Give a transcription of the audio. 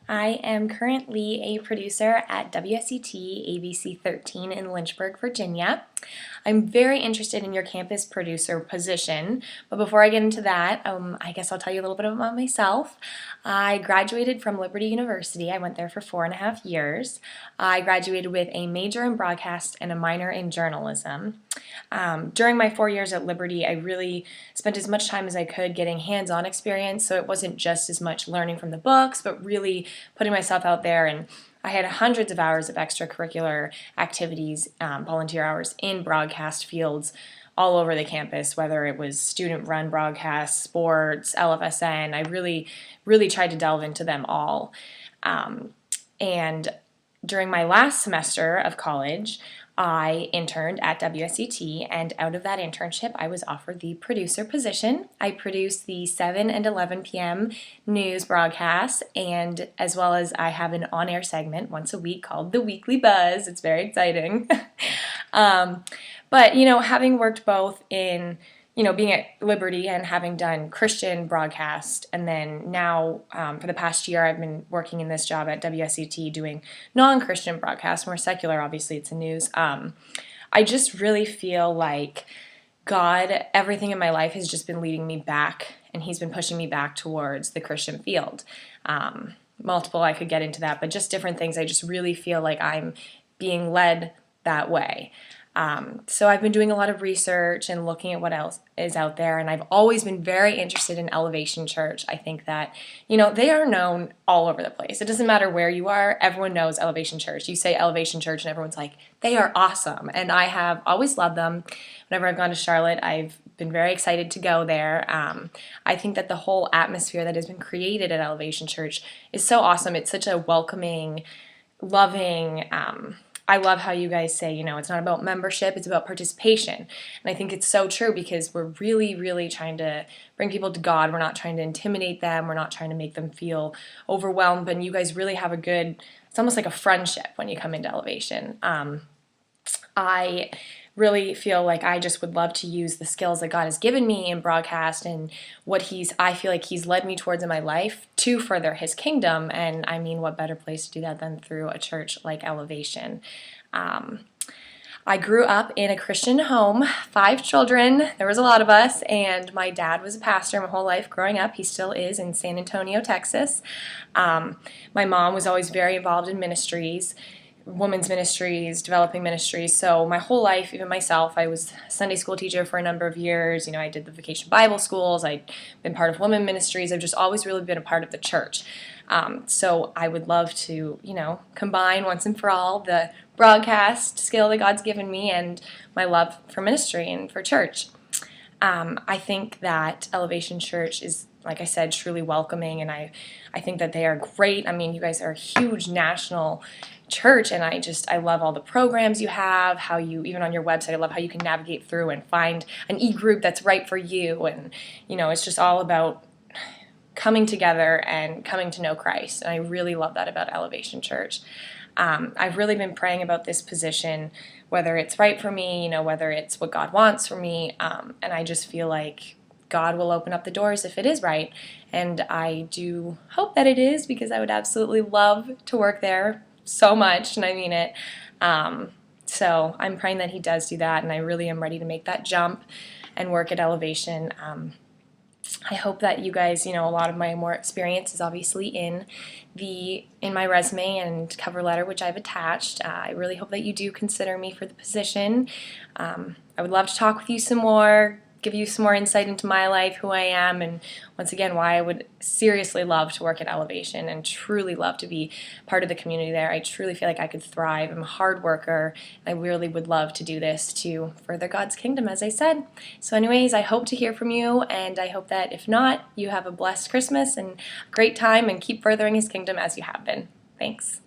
I am currently a producer at WSET ABC 13 in Lynchburg, Virginia. I'm very interested in your campus producer position, but before I get into that, I guess I'll tell you a little bit about myself. I graduated from Liberty University. I went there for 4.5 years. I graduated with a major in broadcast and a minor in journalism. During my 4 years at Liberty, I really spent as much time as I could getting hands-on experience, so it wasn't just as much learning from the books, but really putting myself out there, and I had hundreds of hours of extracurricular activities, volunteer hours in broadcast fields all over the campus, whether it was student-run broadcasts, sports, LFSN. I really tried to delve into them all. And during my last semester of college, I interned at WSET, and out of that internship, I was offered the producer position. I produce the 7 and 11 p.m. news broadcasts, and as well as I have an on-air segment once a week called The Weekly Buzz. It's very exciting. But, having worked both in being at Liberty and having done Christian broadcast, and then now for the past year I've been working in this job at WSET doing non-Christian broadcast, more secular, obviously it's the news. I just really feel like God, everything in my life has just been leading me back, and He's been pushing me back towards the Christian field. Multiple, I could get into that, but just different things. I just really feel like I'm being led that way. So I've been doing a lot of research and looking at what else is out there, and I've always been very interested in Elevation Church. I think that, they are known all over the place. It doesn't matter where you are, everyone knows Elevation Church. You say Elevation Church and everyone's like, they are awesome, and I have always loved them. Whenever I've gone to Charlotte, I've been very excited to go there. I think that the whole atmosphere that has been created at Elevation Church is so awesome. It's such a welcoming, loving, I love how you guys say, it's not about membership, it's about participation. And I think it's so true, because we're really trying to bring people to God. We're not trying to intimidate them. We're not trying to make them feel overwhelmed. But you guys really have it's almost like a friendship when you come into Elevation. I really feel like I just would love to use the skills that God has given me in broadcast and what I feel like He's led me towards in my life to further His kingdom. And I mean, what better place to do that than through a church like Elevation? I grew up in a Christian home, 5 children. There was a lot of us, and my dad was a pastor my whole life growing up. He still is in San Antonio, Texas. My mom was always very involved in ministries, women's ministries, developing ministries. So my whole life, even myself, I was a Sunday school teacher for a number of years. I did the vacation Bible schools. I'd been part of women ministries. I've just always really been a part of the church. So I would love to, combine once and for all the broadcast skill that God's given me and my love for ministry and for church. I think that Elevation Church is, like I said, truly welcoming, and I think that they are great. I mean, you guys are a huge national church, and I love all the programs you have, how you, even on your website, I love how you can navigate through and find an e-group that's right for you, and, it's just all about coming together and coming to know Christ, and I really love that about Elevation Church. I've really been praying about this position, whether it's right for me, whether it's what God wants for me, and I just feel like God will open up the doors if it is right, and I do hope that it is, because I would absolutely love to work there so much, and I mean it. So I'm praying that He does do that, and I really am ready to make that jump and work at Elevation. I hope that you guys, a lot of my more experience is obviously in my resume and cover letter, which I've attached. I really hope that you do consider me for the position. I would love to talk with you some more, give you some more insight into my life, who I am, and once again, why I would seriously love to work at Elevation and truly love to be part of the community there. I truly feel like I could thrive. I'm a hard worker, and I really would love to do this to further God's kingdom, as I said. So anyways, I hope to hear from you, and I hope that if not, you have a blessed Christmas and a great time, and keep furthering His kingdom as you have been. Thanks.